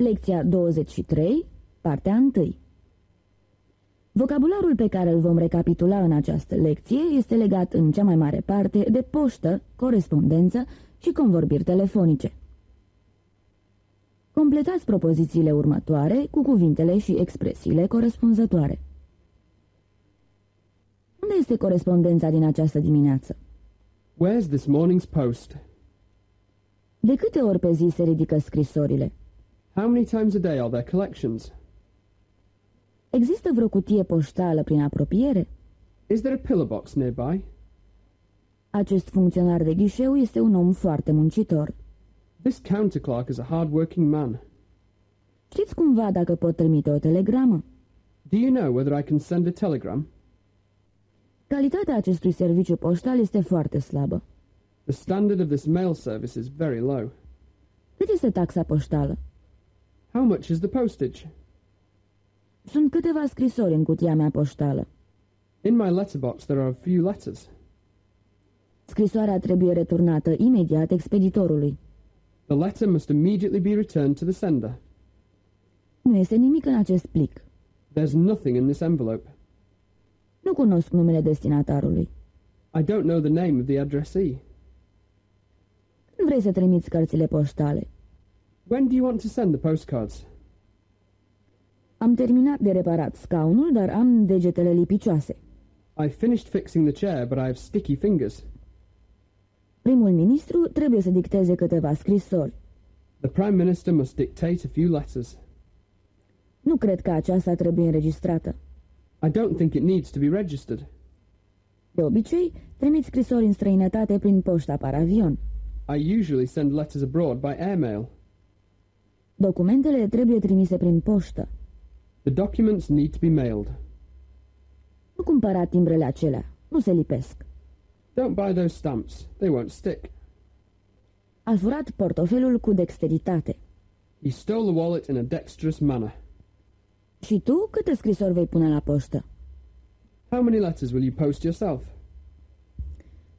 Lecția 23, partea 1. Vocabularul pe care îl vom recapitula în această lecție este legat în cea mai mare parte de poștă, corespondență și convorbiri telefonice. Completați propozițiile următoare cu cuvintele și expresiile corespunzătoare. Unde este corespondența din această dimineață? Where's this morning's post? De câte ori pe zi se ridică scrisorile? How many times a day are there collections? Există vreo cutie poștală prin apropiere? Is there a pillar box nearby? Acest funcționar de ghișeu este un om foarte muncitor. This counter clerk is a hard-working man. Știți cumva dacă pot trimite o telegramă? Do you know whether I can send a telegram? Calitatea acestui serviciu poștal este foarte slabă. The standard of this mail service is very low. Cât este taxa poștală? How much is the postage? Sunt câteva scrisori în cutia mea poștală. In my letterbox there are a few letters. Scrisoarea trebuie returnată imediat expeditorului. The letter must immediately be returned to the sender. Nu este nimic în acest plic. There's nothing in this envelope. Nu cunosc numele destinatarului. I don't know the name of the addressee. Când vrei să trimiți cărțile poștale? When do you want to send the postcards? Am terminat de reparat scaunul, dar am degetele lipicioase. I finished fixing the chair, but I have sticky fingers. Primul ministru trebuie să dicteze câteva scrisori. The Prime Minister must dictate a few letters. Nu cred că aceasta trebuie înregistrată. I don't think it needs to be registered. De obicei, trimit scrisori în străinătate prin poșta par avion. I usually send letters abroad by airmail. Documentele trebuie trimise prin poștă. The documents need to be mailed. Nu cumpăra timbrele acelea. Nu se lipesc. Don't buy those stamps. They won't stick. A furat portofelul cu dexteritate. He stole the wallet in a dexterous manner. Și tu câte scrisori vei pune la poștă? How many letters will you post yourself?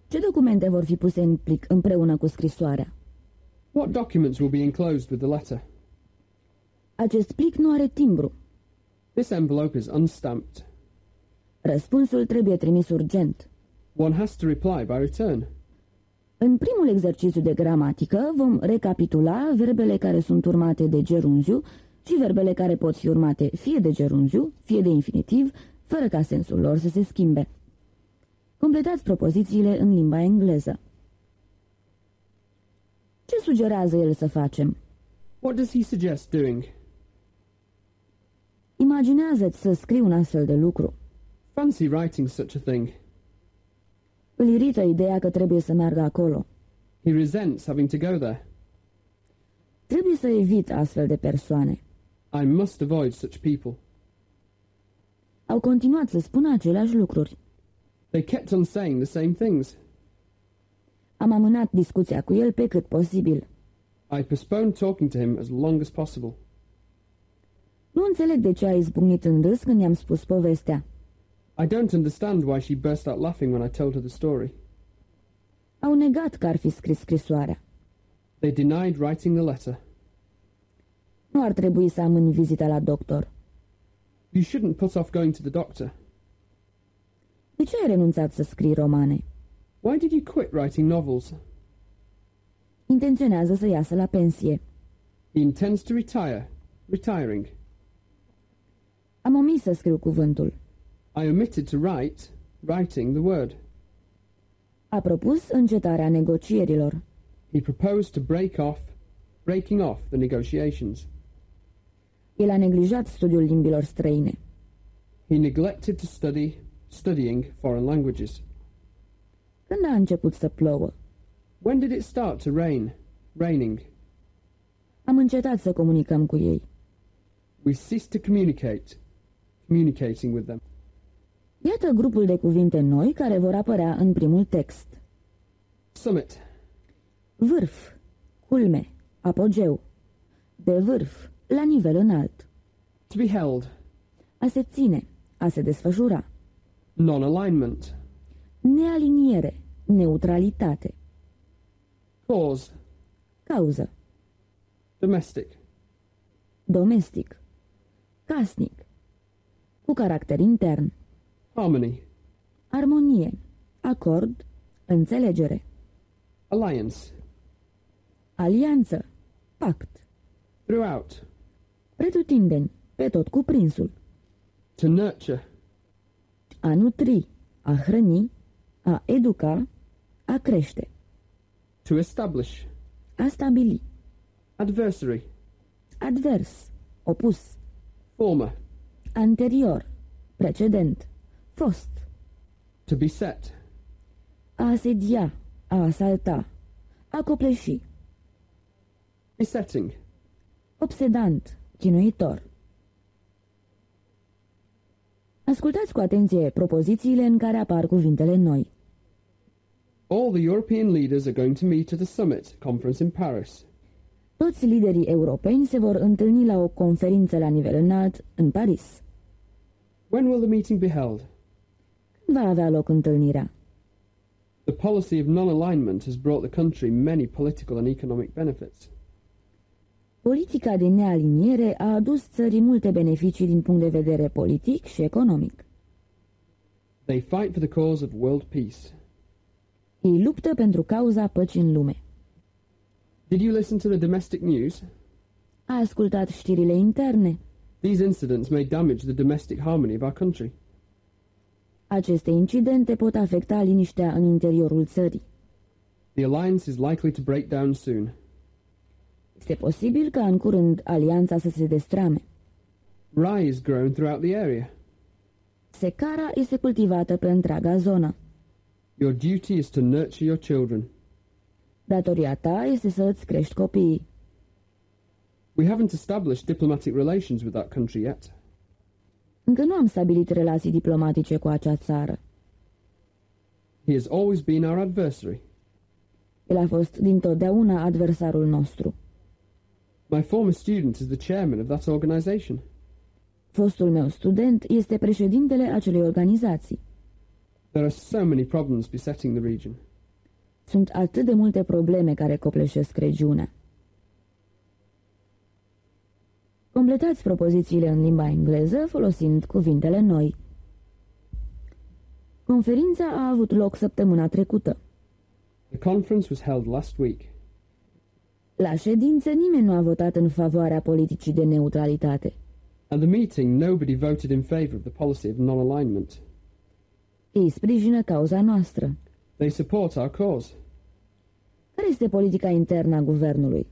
Ce documente vor fi puse în plic împreună cu scrisoarea? What documents will be enclosed with the letter? Acest plic nu are timbru. This envelope is unstamped. Răspunsul trebuie trimis urgent. One has to reply by return. În primul exercițiu de gramatică vom recapitula verbele care sunt urmate de gerunziu și verbele care pot fi urmate fie de gerunziu, fie de infinitiv, fără ca sensul lor să se schimbe. Completați propozițiile în limba engleză. Ce sugerează el să facem? What does he suggest doing? Imaginează-ți să scrii un astfel de lucru. Fancy writing such a thing. Îl irită ideea că trebuie să meargă acolo. He resents having to go there. Trebuie să evit astfel de persoane. I must avoid such people. Au continuat să spună aceleași lucruri. They kept on saying the same things. Am amânat discuția cu el pe cât posibil. I postponed talking to him as long as possible. Nu înțeleg de ce a izbucnit în râs când i-am spus povestea. I don't understand why she burst out laughing when I told her the story. Au negat că ar fi scris scrisoarea. They denied writing the letter. Nu ar trebui să amâni vizita la doctor. You shouldn't put off going to the doctor. De ce ai renunțat să scrii romane? Why did you quit writing novels? Intenționează să iasă la pensie. He intends to retire. Retiring. Am omis să scriu cuvântul. I omitted to write, writing the word. A propus încetarea negocierilor. He proposed to breaking off the negotiations. El a neglijat studiul limbilor străine. He neglected to studying foreign languages. Când a început să plouă? When did it start to rain? Raining. Am încetat să comunicăm cu ei. We ceased to communicating with them. Iată grupul de cuvinte noi care vor apărea în primul text. Summit. Vârf, culme, apogeu. De vârf, la nivel înalt. To be held. A se ține, a se desfășura. Non-alignment. Nealiniere, neutralitate. Cause. Cauză. Domestic. domestic, casnic, cu caracter intern, harmony, armonie, acord, înțelegere, alliance, alianță, pact, throughout, pretutindeni, pe tot cuprinsul, to nurture, a nutri, a hrăni, a educa, a crește, to establish, a stabili, adversary, advers, opus, former, anterior, precedent, fost, to beset, a asedia, a asalta, a copleși, besetting, obsedant, chinuitor. Ascultați cu atenție propozițiile în care apar cuvintele noi. All the European leaders are going to meet at a summit conference in Paris. Toți liderii europeni se vor întâlni la o conferință la nivel înalt în Paris. When will the meeting be held? Când va avea loc întâlnirea? The policy of non-alignment has brought the country many political and economic benefits. Politica de nealiniere a adus țării multe beneficii din punct de vedere politic și economic. They fight for the cause of world peace. Ei luptă pentru cauza păcii în lume. Did you listen to the domestic news? A ascultat știrile interne. These incidents may damage the domestic harmony of our country. Aceste incidente pot afecta liniștea în interiorul țării. The alliance is likely to break down soon. Este posibil ca în curând alianța să se destrame. Rye is grown throughout the area. Secara este cultivată pe întreaga zonă. Your duty is to nurture your children. Datoria ta este să îți crești copiii. We haven't established diplomatic relations with that country yet. Încă nu am stabilit relații diplomatice cu acea țară. He has always been our adversary. El a fost dintotdeauna adversarul nostru. My former student is the chairman of that organization. Fostul meu student este președintele acelei organizații. There are so many problems besetting the region. Sunt atât de multe probleme care copleșesc regiunea. Completați propozițiile în limba engleză folosind cuvintele noi. Conferința a avut loc săptămâna trecută. The conference was held last week. La ședință nimeni nu a votat în favoarea politicii de neutralitate. At the meeting, nobody voted in favor of the policy of non-alignment. Ei sprijină cauza noastră. They support our cause. Care este politica internă a guvernului?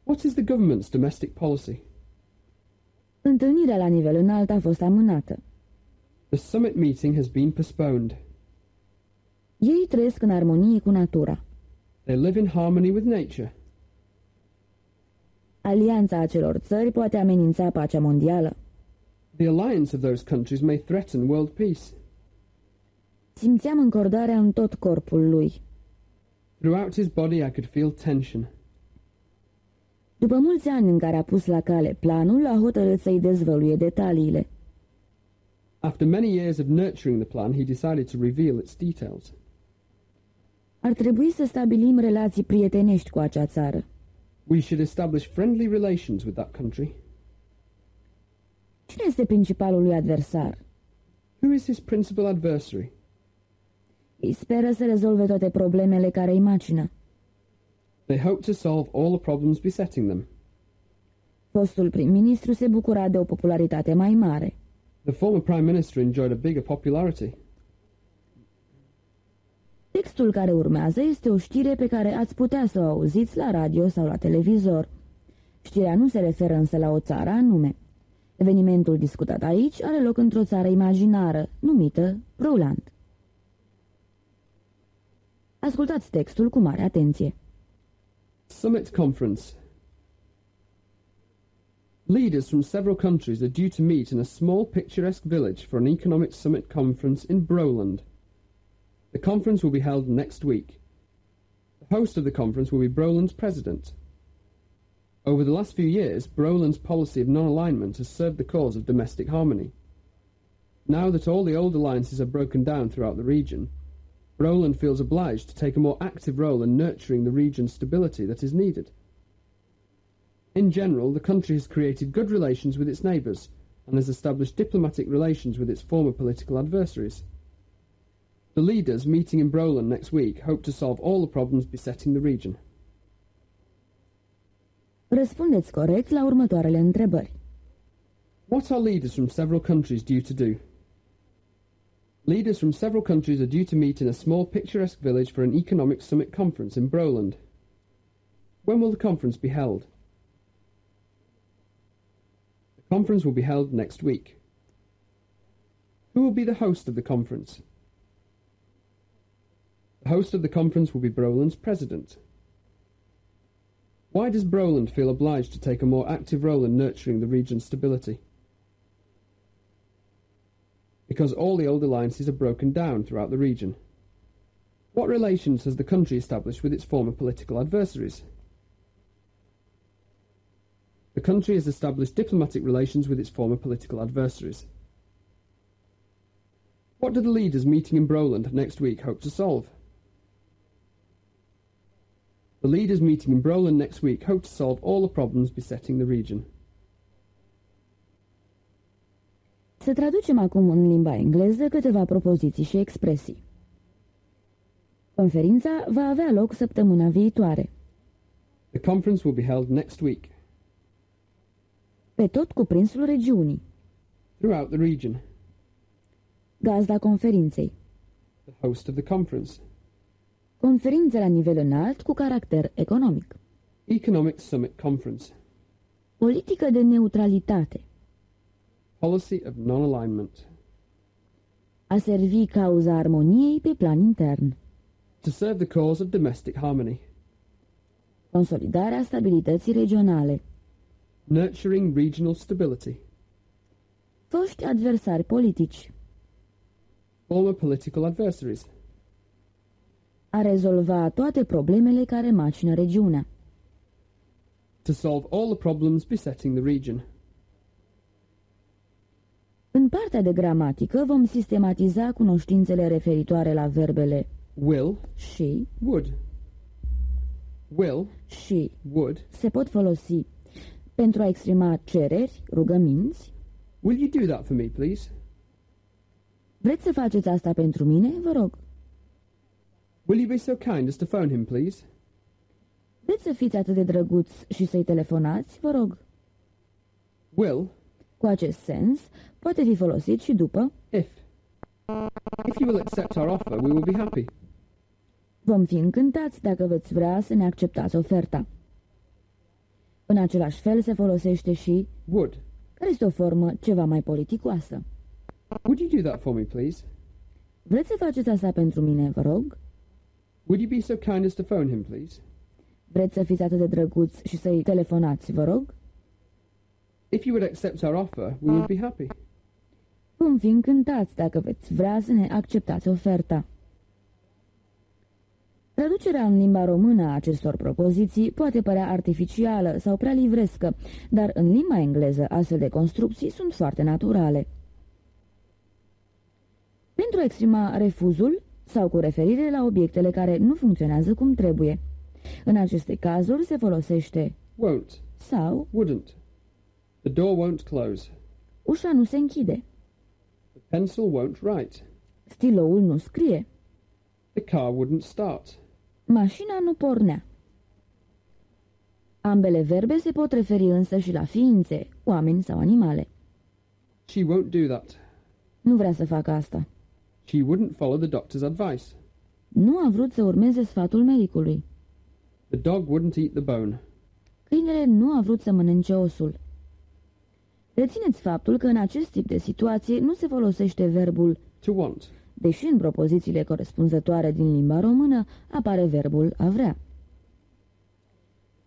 What is the government's domestic policy? Întâlnirea la nivel înalt a fost amânată. The summit meeting has been postponed. Ei trăiesc în armonie cu natura. They live in harmony with nature. Alianța acelor țări poate amenința pacea mondială. The alliance of those countries may threaten world peace. Simțeam încordarea în tot corpul lui. Throughout his body I could feel tension. După mulți ani în care a pus la cale planul, a hotărât să-i dezvăluie detaliile. After many years of nurturing the plan, he decided to reveal its details. Ar trebui să stabilim relații prietenești cu acea țară. We should establish friendly relations with that country. Cine este principalul lui adversar? Who is his principal adversary? Ei speră să rezolve toate problemele care îi macină. They hope to solve all the problems besetting them. Fostul prim-ministru se bucura de o popularitate mai mare. The former prime minister enjoyed a bigger popularity. Textul care urmează este o știre pe care ați putea să o auziți la radio sau la televizor. Știrea nu se referă însă la o țară anume. Evenimentul discutat aici are loc într-o țară imaginară, numită Roland. Ascultați textul cu mare atenție. Summit Conference. Leaders from several countries are due to meet in a small picturesque village for an economic summit conference in Broland. The conference will be held next week. The host of the conference will be Broland's president. Over the last few years, Broland's policy of non-alignment has served the cause of domestic harmony. Now that all the old alliances are broken down throughout the region, Broland feels obliged to take a more active role in nurturing the region's stability that is needed. In general, the country has created good relations with its neighbours and has established diplomatic relations with its former political adversaries. The leaders meeting in Broland next week hope to solve all the problems besetting the region. Răspundeți corect la următoarele întrebări. What are leaders from several countries due to do? Leaders from several countries are due to meet in a small picturesque village for an economic summit conference in Broland. When will the conference be held? The conference will be held next week. Who will be the host of the conference? The host of the conference will be Broland's president. Why does Broland feel obliged to take a more active role in nurturing the region's stability? Because all the old alliances are broken down throughout the region. What relations has the country established with its former political adversaries? The country has established diplomatic relations with its former political adversaries. What do the leaders meeting in Broland next week hope to solve? The leaders meeting in Broland next week hope to solve all the problems besetting the region. Să traducem acum în limba engleză câteva propoziții și expresii. Conferința va avea loc săptămâna viitoare. The conference will be held next week. Pe tot cuprinsul regiunii. Throughout the region. Gazda conferinței. The host of the conference. Conferință la nivel înalt cu caracter economic. Economic Summit Conference. Politică de neutralitate. Policy of non-alignment. A servi cauza armoniei pe plan intern. To serve the cause of domestic harmony. Consolidarea stabilității regionale. Nurturing regional stability. Foști adversari politici. Former political adversaries. A rezolva toate problemele care macină regiunea. To solve all the problems besetting the region. În partea de gramatică vom sistematiza cunoștințele referitoare la verbele will și would. Will și would se pot folosi pentru a exprima cereri, rugăminți. Will you do that for me, please? Vreți să faceți asta pentru mine, vă rog? Will you be so kind as to phone him, please? Vreți să fiți atât de drăguț și să-i telefonați, vă rog? Will, cu acest sens, poate fi folosit și după if. If you will accept our offer, we will be happy. vom fi încântați dacă veți vrea să ne acceptați oferta. În același fel se folosește și would, care este o formă ceva mai politicoasă. Would you do that for me, please? Vreți să faceți asta pentru mine, vă rog? Would you be so kind as to phone him, please? Vreți să fiți atât de drăguți și să-i telefonați, vă rog? If you would accept our offer, we would be happy. Vom fi încântați dacă veți vrea să ne acceptați oferta. Traducerea în limba română a acestor propoziții poate părea artificială sau prea livrescă, dar în limba engleză astfel de construcții sunt foarte naturale. Pentru a exprima refuzul sau cu referire la obiectele care nu funcționează cum trebuie. În aceste cazuri se folosește won't sau wouldn't. The door won't close. ușa nu se închide. The pencil won't write. Stiloul nu scrie. The car wouldn't start. Mașina nu pornea. Ambele verbe se pot referi însă și la ființe, oameni sau animale. She won't do that. Nu vrea să facă asta. She wouldn't follow the doctor's advice. Nu a vrut să urmeze sfatul medicului. The dog wouldn't eat the bone. Câinele nu a vrut să mănânce osul. Rețineți faptul că în acest tip de situație nu se folosește verbul To want. deși în propozițiile corespunzătoare din limba română apare verbul a vrea.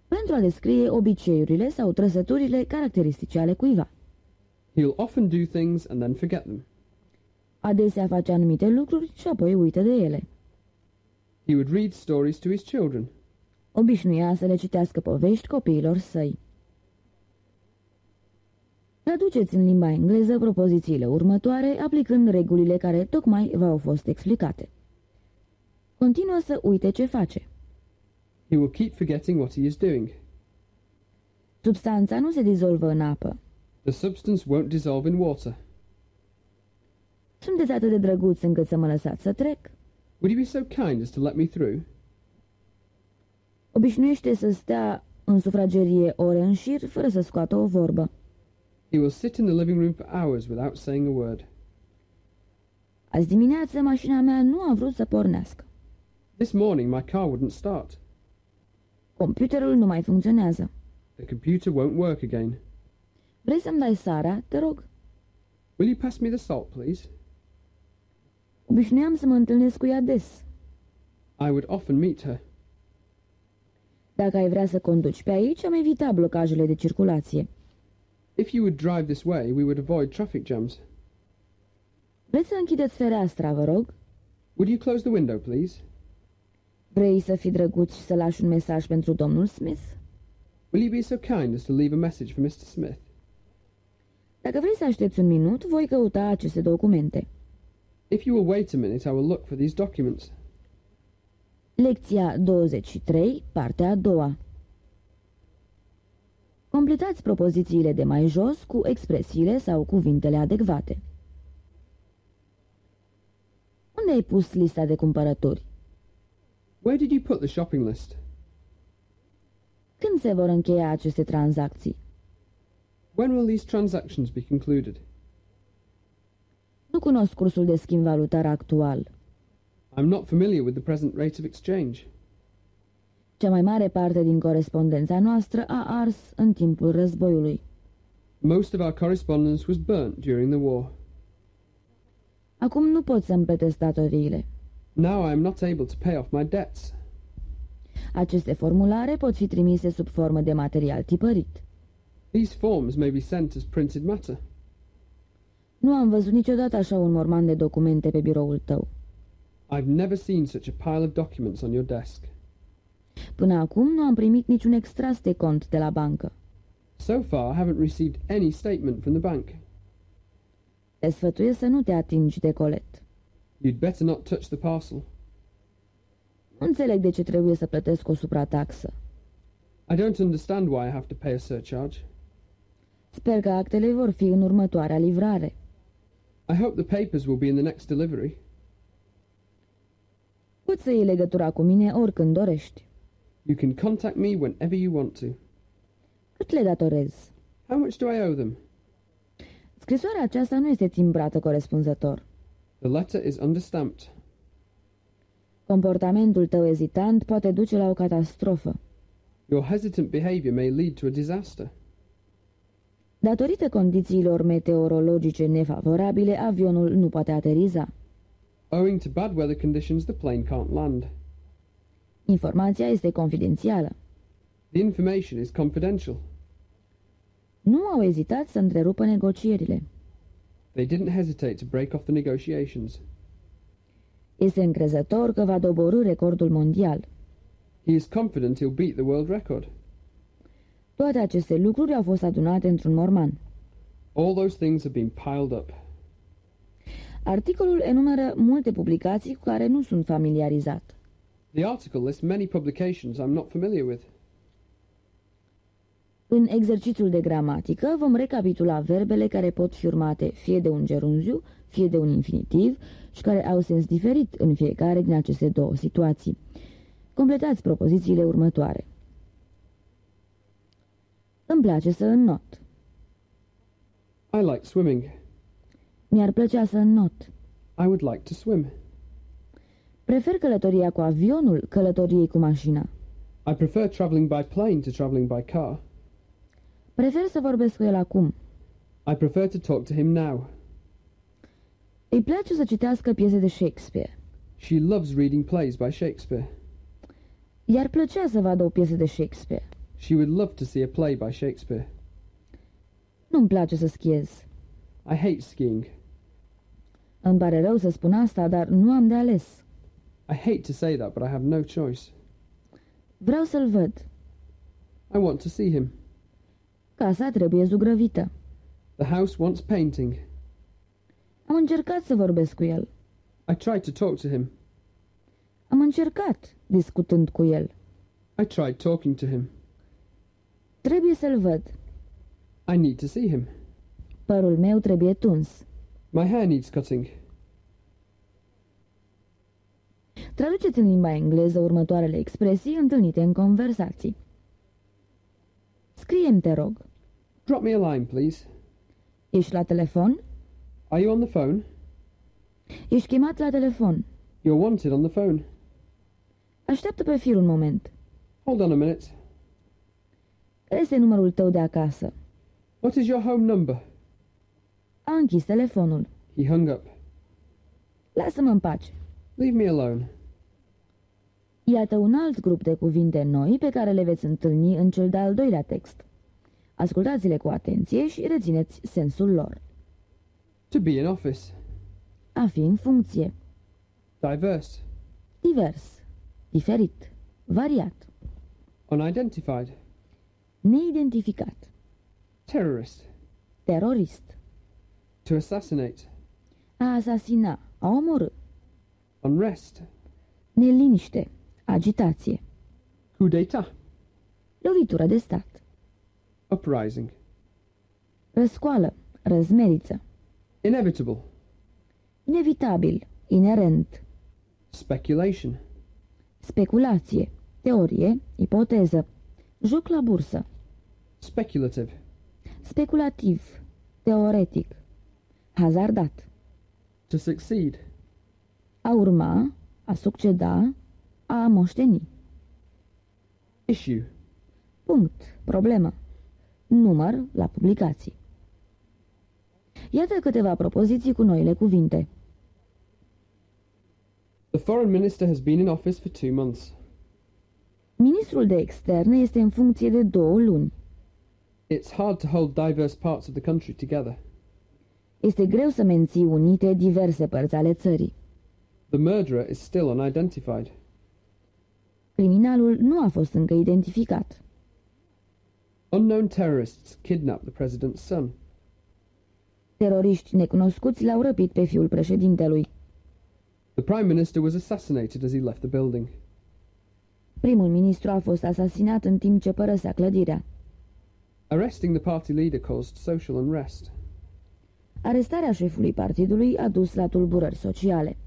Pentru a descrie obiceiurile sau trăsăturile caracteristice ale cuiva. He'll often do things and then forget them. Adesea face anumite lucruri și apoi uită de ele. He would read stories to his children. Obișnuia să le citească povești copiilor săi. Traduceți în limba engleză propozițiile următoare, aplicând regulile care tocmai v-au fost explicate. Continuă să uite ce face. He will keep forgetting what he is doing. Substanța nu se dizolvă în apă. The substance won't dissolve in water. Sunteți atât de drăguți încât să mă lăsați să trec. Would you be so kind as to let me through? Obișnuiește să stea în sufragerie ore în șir, fără să scoată o vorbă. He will sit in the living room for hours without saying a word. Azi dimineață mașina mea nu a vrut să pornească. This morning my car wouldn't start. Computerul nu mai funcționează. The computer won't work again. Vrei să-mi dai sarea, te rog? Will you pass me the salt, please? Obișnuiam să mă întâlnesc cu ea des. I would often meet her. Dacă ai vrea să conduci pe aici, am evita blocajele de circulație. If you would drive this way, we would avoid traffic jams. Vreți să închideți fereastra, vă rog? Would you close the window, please? Vrei să fii drăguț și să lași un mesaj pentru domnul Smith? Will you be so kind as to leave a message for Mr. Smith? Dacă vrei să aștepți un minut, voi căuta aceste documente. If you will wait a minute, I will look for these documents. Lecția 23, partea a doua. Completați propozițiile de mai jos cu expresiile sau cuvintele adecvate. Unde ai pus lista de cumpărături? Where did you put the shopping list? Când se vor încheia aceste tranzacții? When will these transactions be concluded? Nu cunosc cursul de schimb valutar actual. I'm not familiar with the present rate of exchange. Cea mai mare parte din corespondența noastră a ars în timpul războiului. Most of our correspondence was burnt during the war. Acum nu pot să-mi plătesc datoriile. Now I am not able to pay off my debts. Aceste formulare pot fi trimise sub formă de material tipărit. These forms may be sent as printed matter. Nu am văzut niciodată așa un morman de documente pe biroul tău. I've never seen such a pile of documents on your desk. Până acum nu am primit niciun extras de cont de la bancă. So far, I haven't received any statement from the bank. Te sfătuiesc să nu te atingi de colet. You'd better not touch the parcel. Nu înțeleg de ce trebuie să plătesc o suprataxă. I don't understand why I have to pay a surcharge. Sper că actele vor fi în următoarea livrare. I hope the papers will be in the next delivery. Poți să iei legătura cu mine oricând dorești. You can contact me whenever you want to. Cât le datorez? How much do I owe them? Scrisoarea aceasta nu este timbrată corespunzător. The letter is understamped. Comportamentul tău ezitant poate duce la o catastrofă. Your hesitant behavior may lead to a disaster. Datorită condițiilor meteorologice nefavorabile, avionul nu poate ateriza. Owing to bad weather conditions, the plane can't land. Informația este confidențială. The information is confidential. Nu au ezitat să întrerupă negocierile. They didn't hesitate to break off the negotiations. Este încrezător că va doborî recordul mondial. He is confident he'll beat the world record. Toate aceste lucruri au fost adunate într-un morman. All those things have been piled up. Articolul enumeră multe publicații cu care nu sunt familiarizat. The article lists many publications I'm not familiar with. În exercițiul de gramatică vom recapitula verbele care pot fi urmate fie de un gerunziu, fie de un infinitiv și care au sens diferit în fiecare din aceste două situații. Completați propozițiile următoare. Îmi place să înnot. I like swimming. Mi-ar plăcea să înnot. I would like to swim. Prefer călătoria cu avionul călătoriei cu mașina. I prefer travelling by plane to travelling by car. Prefer să vorbesc cu el acum. I prefer to talk to him now. Îi place să citească piese de Shakespeare. She loves reading plays by Shakespeare. I-ar plăcea să vadă o piesă de Shakespeare. She would love to see a play by Shakespeare. Nu-mi place să schiez. I hate skiing. Îmi pare rău să spun asta, dar nu am de ales. I hate to say that, but I have no choice. Vreau să-l văd. I want to see him. Casa trebuie zugrăvită. The house wants painting. Am încercat să vorbesc cu el. I tried to talk to him. Am încercat discutând cu el. I tried talking to him. Trebuie să-l văd. I need to see him. Părul meu trebuie tuns. My hair needs cutting. Traduceți în limba engleză următoarele expresii întâlnite în conversații. Scrie-mi, te rog. Drop me a line, please. Ești la telefon? Are you on the phone? Ești chemat la telefon. You're wanted on the phone. Așteaptă pe fir un moment. Hold on a minute. Care este numărul tău de acasă? What is your home number? A închis telefonul. He hung up. Lasă-mă în pace. Leave me alone. Iată un alt grup de cuvinte noi pe care le veți întâlni în cel de-al doilea text. Ascultați-le cu atenție și rețineți sensul lor. To be in office. A fi în funcție. Diverse. Divers. Diferit. Variat. Unidentified. Neidentificat. Terrorist. Terorist. To assassinate. A asasina. A omorâ. Unrest. Neliniște. Agitație. Coup d'etat. Lovitură de stat. Uprising. Răscoală. Răzmeriță. Inevitable. Inevitabil. Inerent. Speculation. Speculație. Teorie. Ipoteză. Joc la bursă. Speculative. Speculativ. Teoretic. Hazardat. To succeed. A urma. A succeda. A moșteni. Issue. Punct. Problemă. Număr la publicații. Iată câteva propoziții cu noile cuvinte. The foreign minister has been in office for 2 months. Ministrul de externe este în funcție de 2 luni. It's hard to hold diverse parts of the country together. Este greu să menții unite diverse părți ale țării. The murderer is still unidentified. Criminalul nu a fost încă identificat. Unknown terrorists kidnapped the president's son. Teroriști necunoscuți l-au răpit pe fiul președintelui. The prime minister was assassinated as he left the building. Primul ministru a fost asasinat în timp ce părăsea clădirea. Arresting the party leader caused social unrest. Arestarea șefului partidului a dus la tulburări sociale.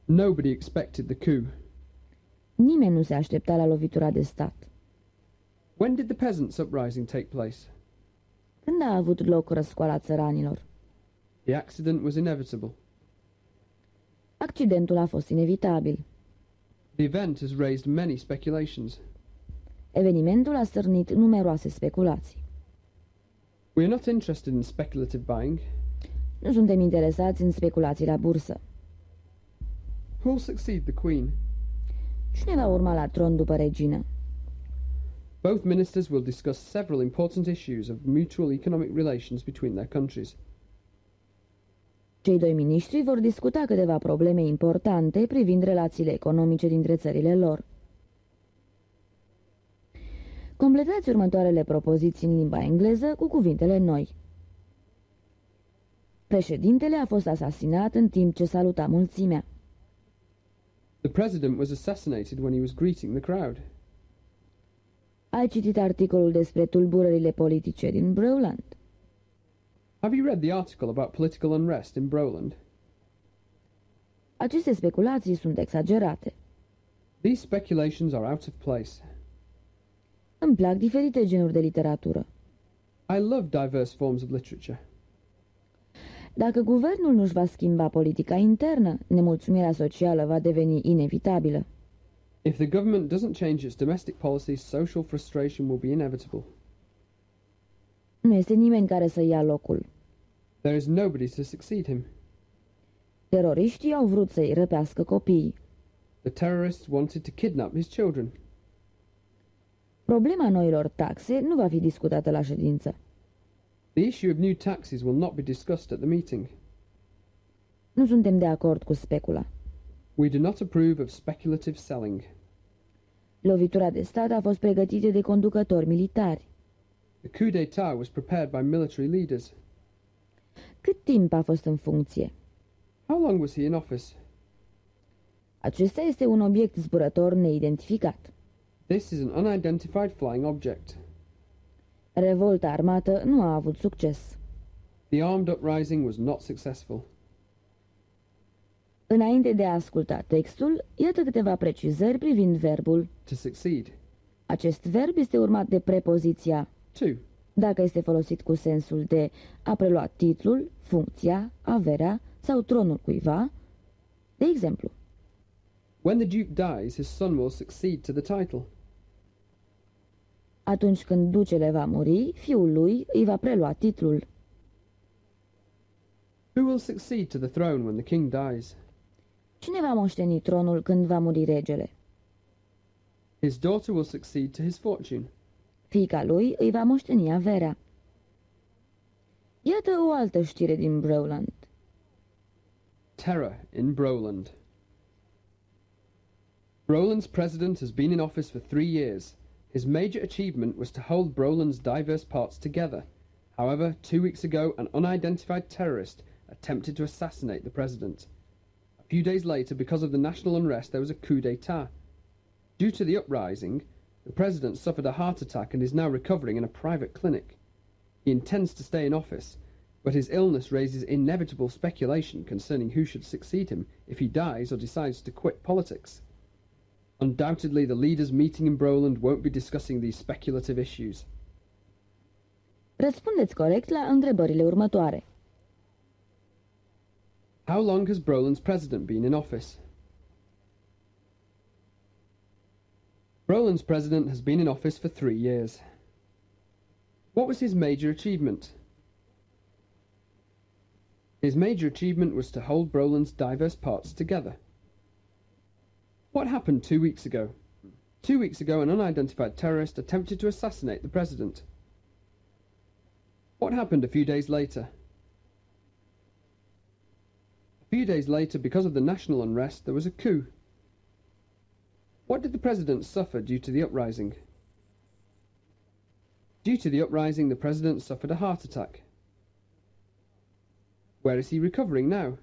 Nobody expected the coup. Nimeni nu se aștepta la lovitura de stat. When did the peasants' uprising take place? Când a avut loc răscoala țăranilor? The accident was inevitable. Accidentul a fost inevitabil. The event has raised many speculations. Evenimentul a stârnit numeroase speculații. We are not interested in speculative buying. Nu suntem interesați în speculații la bursă. Who will succeed the Queen? Cine va urma la tron după regină? Both ministers will discuss several important issues of mutual economic relations between their countries. Cei 2 miniștri vor discuta câteva probleme importante privind relațiile economice dintre țările lor. Completați următoarele propoziții în limba engleză cu cuvintele noi. Președintele a fost asasinat în timp ce saluta mulțimea. The president was assassinated when he was greeting the crowd. Ai citit articolul despre tulburările politice din Broland? Have you read the article about political unrest in Broland? Aceste speculații sunt exagerate. These speculations are out of place. Îmi plac diferite genuri de literatură. I love diverse forms of literature. Dacă guvernul nu-și va schimba politica internă, nemulțumirea socială va deveni inevitabilă. If the government doesn't change its domestic policies, social frustration will be inevitable. Nu este nimeni care să ia locul. There is nobody to succeed him. Teroriștii au vrut să-i răpească copiii. The terrorists wanted to kidnap his children. Problema noilor taxe nu va fi discutată la ședință. The issue of new taxes will not be discussed at the meeting. Nu suntem de acord cu specula. We do not approve of speculative selling. Lovitura de stat a fost pregătită de conducători militari. The coup d'etat was prepared by military leaders. Cât timp a fost în funcție? How long was he in office? Acesta este un obiect zburător neidentificat. This is an unidentified flying object. Revolta armată nu a avut succes. The armed uprising was not successful. Înainte de a asculta textul, iată câteva precizări privind verbul. To succeed. Acest verb este urmat de prepoziția To. dacă este folosit cu sensul de a prelua titlul, funcția, averea sau tronul cuiva. De exemplu, When the Duke dies, his son will succeed to the title. atunci când ducele va muri, fiul lui îi va prelua titlul. Who will succeed to the throne when the king dies? Cine va moșteni tronul când va muri regele? His daughter will succeed to his fortune. Fiica lui îi va moșteni averea. Iată o altă știre din Broland. Terror in Broland. Broland's president has been in office for 3 years. His major achievement was to hold Broland's diverse parts together. However, 2 weeks ago, an unidentified terrorist attempted to assassinate the president. A few days later, because of the national unrest, there was a coup d'etat. Due to the uprising, the president suffered a heart attack and is now recovering in a private clinic. He intends to stay in office, but his illness raises inevitable speculation concerning who should succeed him if he dies or decides to quit politics. Undoubtedly, the leaders meeting in Broland won't be discussing these speculative issues. Răspundeți corect la întrebările următoare. How long has Broland's president been in office? Broland's president has been in office for 3 years. What was his major achievement? His major achievement was to hold Broland's diverse parts together. What happened 2 weeks ago? 2 weeks ago, an unidentified terrorist attempted to assassinate the president. What happened a few days later? A few days later, because of the national unrest, there was a coup. What did the president suffer due to the uprising? Due to the uprising, the president suffered a heart attack. Where is he recovering now?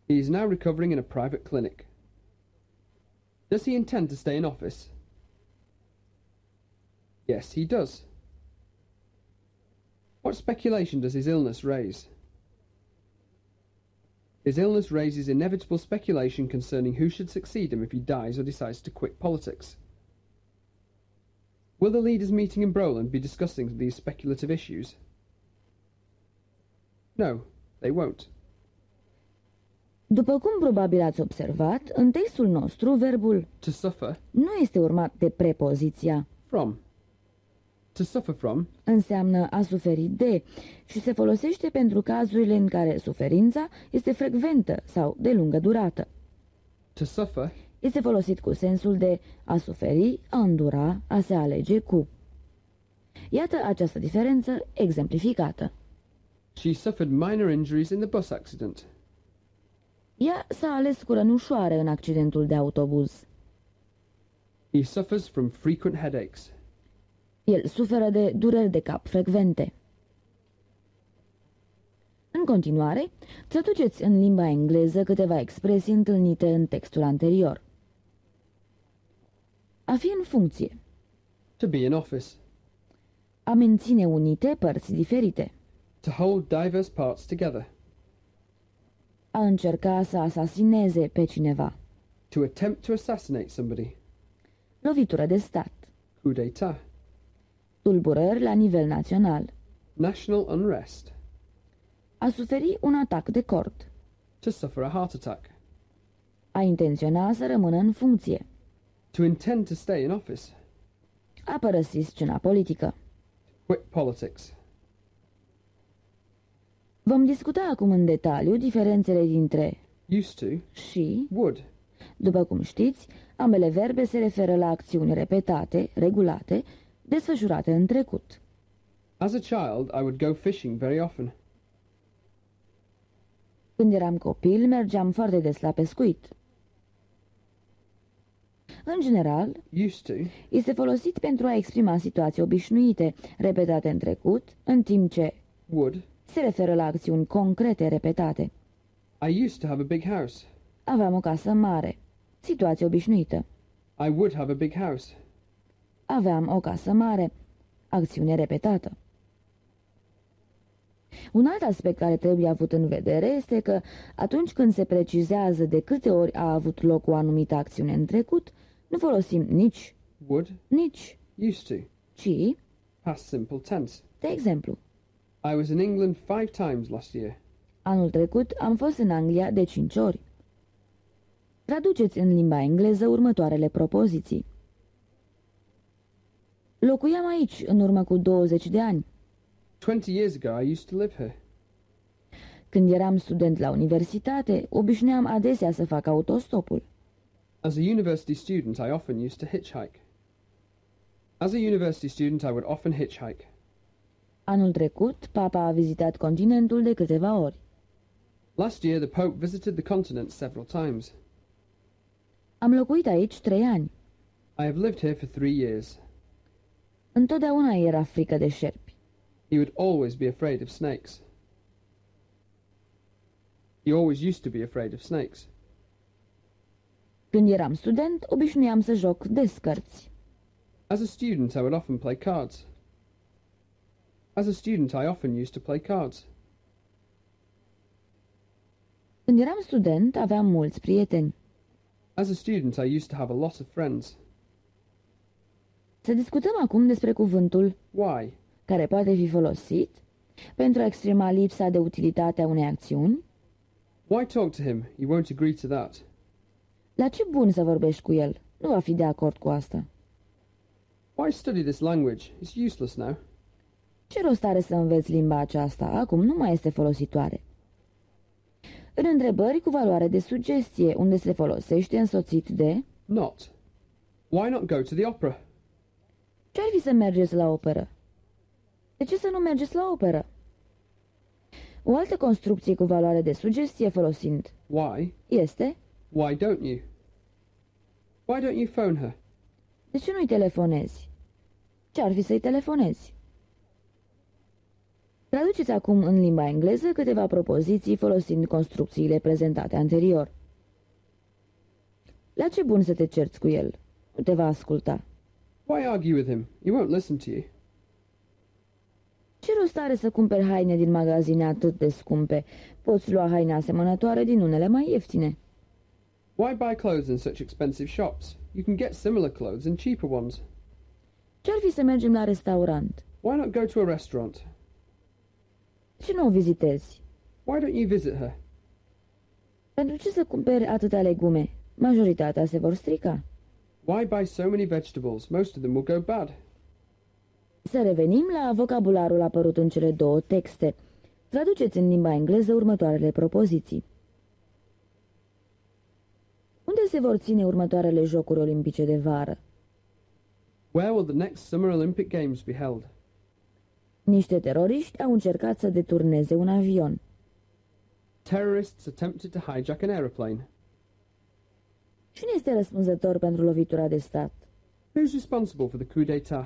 He is now recovering in a private clinic. Does he intend to stay in office? Yes, he does. What speculation does his illness raise? His illness raises inevitable speculation concerning who should succeed him if he dies or decides to quit politics. Will the leaders meeting in Broland be discussing these speculative issues? No, they won't. După cum probabil ați observat, în textul nostru verbul To suffer. nu este urmat de prepoziția. From. To suffer from. Înseamnă a suferi de și se folosește pentru cazurile în care suferința este frecventă sau de lungă durată. To suffer. Este folosit cu sensul de a suferi, a îndura, a se alege cu. Iată această diferență exemplificată. She suffered minor injuries in the bus accident. Ea s-a ales cu răni ușoare în accidentul de autobuz. He suffers from frequent headaches. El suferă de dureri de cap frecvente. În continuare, traduceți în limba engleză câteva expresii întâlnite în textul anterior. A fi în funcție. To be in office. A menține unite părți diferite. To hold diverse parts together. A încerca să asasineze pe cineva. To attempt to assassinate somebody. Lovitură de stat. Coup d'etat. Tulburări la nivel național. National unrest. A suferi un atac de cord. To suffer a heart attack. A intenționa să rămână în funcție. To intend to stay in office. A părăsi scena politică. Quit politics. Vom discuta acum în detaliu diferențele dintre Used to. și. Would. După cum știți, ambele verbe se referă la acțiuni repetate, regulate, desfășurate în trecut. As a child, I would go fishing very often. Când eram copil, mergeam foarte des la pescuit. În general, Used to. este folosit pentru a exprima situații obișnuite, repetate în trecut, în timp ce Would. se referă la acțiuni concrete repetate. I used to have a big house. Aveam o casă mare. Situație obișnuită. I would have a big house. Aveam o casă mare. acțiune repetată. Un alt aspect care trebuie avut în vedere este că atunci când se precizează de câte ori a avut loc o anumită acțiune în trecut, nu folosim nici would, nici, used to, ci, past simple tense. de exemplu, I was in England 5 times last year. anul trecut am fost în Anglia de 5 ori. Traduceți în limba engleză următoarele propoziții. Locuiam aici în urmă cu 20 de ani. 20 years ago I used to live here. Când eram student la universitate, obișnuiam adesea să fac autostopul. As a university student, I often used to hitchhike. As a university student, I would often hitchhike. Anul trecut, papa a vizitat continentul de câteva ori. Last year, the Pope visited the continent several times. Am locuit aici 3 ani. I have lived here for 3 years. Întotdeauna era frică de șerpi. He would always be afraid of snakes. He always used to be afraid of snakes. Când eram student, obișnuiam să joc des cărți. As a student, I would often play cards. As a student, I often used to play cards. Când eram student, aveam mulți prieteni. As a student, I used to have a lot of friends. Să discutăm acum despre cuvântul Why? care poate fi folosit pentru a exprima lipsa de utilitate a unei acțiuni. Why talk to him? He won't agree to that. La ce bun să vorbești cu el? Nu va fi de acord cu asta. Why study this language? It's useless now. Ce rost are să înveți limba aceasta? Acum nu mai este folositoare. În întrebări cu valoare de sugestie, unde se folosește însoțit de Not. Why not go to the opera? ce ar fi să mergeți la operă? De ce să nu mergeți la operă? O altă construcție cu valoare de sugestie folosind Why? este Why don't you? Why don't you phone her? de ce nu-i telefonezi? Ce ar fi să-i telefonezi? Traduceți acum în limba engleză câteva propoziții folosind construcțiile prezentate anterior. La ce bun să te cerți cu el? Nu te va asculta. Why argue with him? He won't listen to you. Ce rost are să cumperi haine din magazine atât de scumpe? Poți lua haine asemănătoare din unele mai ieftine. Why buy clothes in such expensive shops? You can get similar clothes in cheaper ones. Ce ar fi să mergem la restaurant? Why not go to a restaurant? Ce nu o vizitezi? Why don't you visit her? Pentru ce să cumperi atâtea legume? Majoritatea se vor strica. Why buy so many vegetables? Most of them will go bad. Să revenim la vocabularul apărut în cele două texte. Traduceți în limba engleză următoarele propoziții. Unde se vor ține următoarele Jocuri Olimpice de vară? Where will the next Summer Olympic Games be held? Niște teroriști au încercat să deturneze un avion. Terrorists attempted to hijack an aeroplane. Cine este răspunzător pentru lovitura de stat? Who's responsible for the coup d'etat?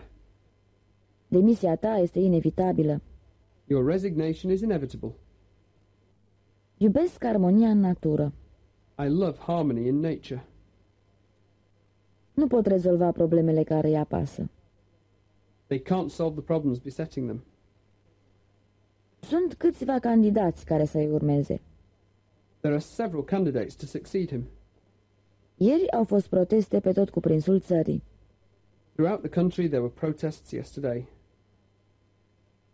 Demisia ta este inevitabilă. Your resignation is inevitable. Iubesc armonia în natură. I love harmony in nature. Nu pot rezolva problemele care îi apasă. They can't solve the problems besetting them. Sunt câțiva candidați care să-i urmeze. There are several candidates to succeed him. Ieri au fost proteste pe tot cuprinsul țării. Throughout the country there were protests yesterday.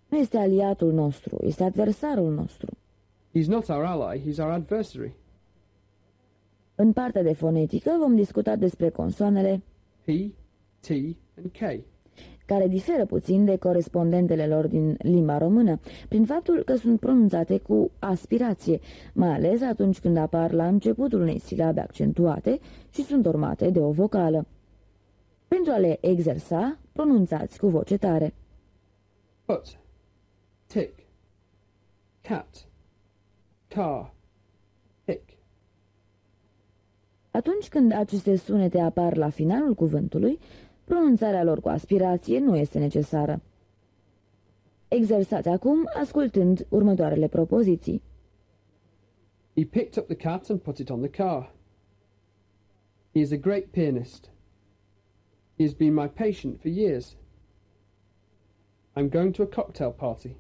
Nu este aliatul nostru, este adversarul nostru. He's not our ally, he's our adversary. În partea de fonetică vom discuta despre consoanele P, T and K. care diferă puțin de corespondentele lor din limba română, prin faptul că sunt pronunțate cu aspirație, mai ales atunci când apar la începutul unei silabe accentuate și sunt urmate de o vocală. Pentru a le exersa, pronunțați cu voce tare. Put, tick, cat, car, pick. Atunci când aceste sunete apar la finalul cuvântului, pronunțarea lor cu aspirație nu este necesară. Exersați acum ascultând următoarele propoziții. He picked up the cat and put it on the car. He is a great pianist. He has been my patient for years. I'm going to a cocktail party.